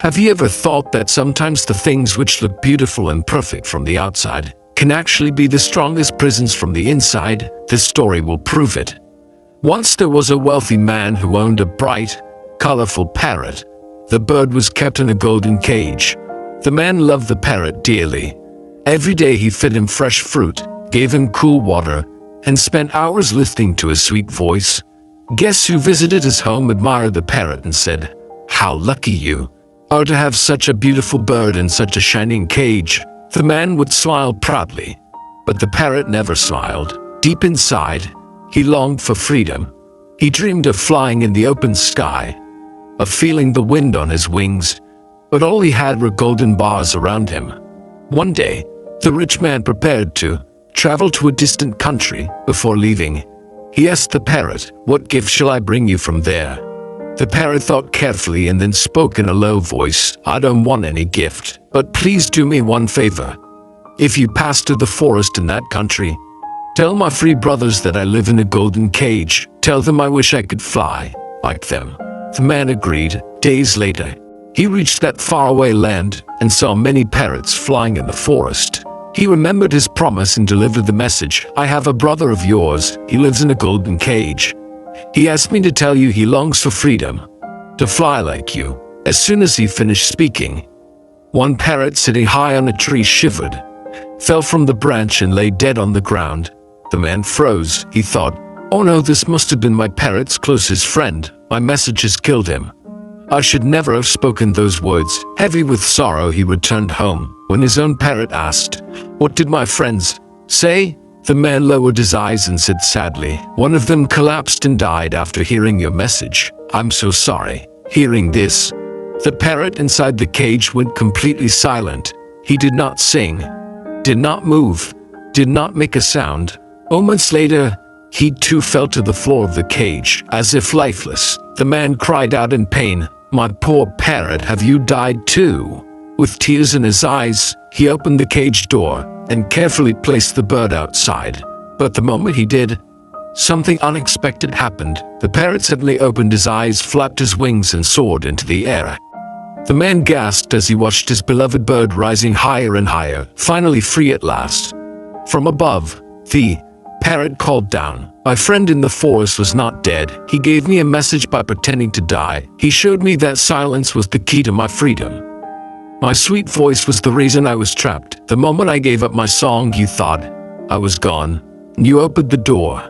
Have you ever thought that sometimes the things which look beautiful and perfect from the outside can actually be the strongest prisons from the inside? This story will prove it. Once there was a wealthy man who owned a bright, colorful parrot. The bird was kept in a golden cage. The man loved the parrot dearly. Every day he fed him fresh fruit, gave him cool water, and spent hours listening to his sweet voice. Guests who visited his home admired the parrot and said, "How lucky you are to have such a beautiful bird in such a shining cage." The man would smile proudly, but the parrot never smiled. Deep inside, he longed for freedom. He dreamed of flying in the open sky, of feeling the wind on his wings, but all he had were golden bars around him. One day, the rich man prepared to travel to a distant country. Before leaving, he asked the parrot, "What gift shall I bring you from there?" The parrot thought carefully and then spoke in a low voice, "I don't want any gift, but please do me one favor. If you pass to the forest in that country, tell my three brothers that I live in a golden cage. Tell them I wish I could fly like them." The man agreed. Days later, he reached that faraway land and saw many parrots flying in the forest. He remembered his promise and delivered the message, "I have a brother of yours. He lives in a golden cage. He asked me to tell you he longs for freedom, to fly like you." As soon as he finished speaking, one parrot sitting high on a tree shivered, fell from the branch and lay dead on the ground. The man froze. He thought, "Oh no, this must have been my parrot's closest friend. My message has killed him. I should never have spoken those words." Heavy with sorrow, he returned home. When his own parrot asked, "What did my friends say?" the man lowered his eyes and said sadly, "One of them collapsed and died after hearing your message. I'm so sorry." Hearing this, the parrot inside the cage went completely silent. He did not sing, did not move, did not make a sound. Moments later, he too fell to the floor of the cage, as if lifeless. The man cried out in pain, "My poor parrot, have you died too?" With tears in his eyes, he opened the cage door and carefully placed the bird outside. But the moment he did, something unexpected happened. The parrot suddenly opened his eyes, flapped his wings, and soared into the air. The man gasped as he watched his beloved bird rising higher and higher, finally free at last. From above, the parrot called down, "My friend in the forest was not dead. He gave me a message by pretending to die. He showed me that silence was the key to my freedom. My sweet voice was the reason I was trapped. The moment I gave up my song, you thought I was gone. You opened the door.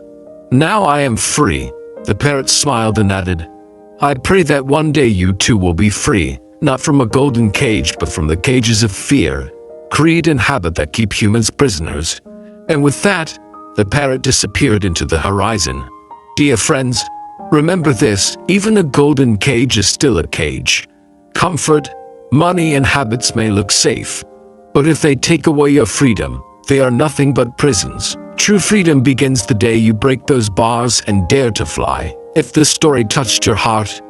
Now I am free." The parrot smiled and added, "I pray that one day you too will be free, not from a golden cage, but from the cages of fear, greed, and habit that keep humans prisoners." And with that, the parrot disappeared into the horizon. Dear friends, remember this: even a golden cage is still a cage. Comfort, money, and habits may look safe, but if they take away your freedom, they are nothing but prisons. True freedom begins the day you break those bars and dare to fly. If this story touched your heart,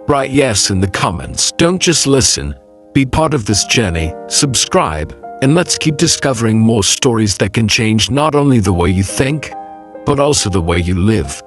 write yes in the comments. Don't just listen, be part of this journey. Subscribe, and let's keep discovering more stories that can change not only the way you think, but also the way you live.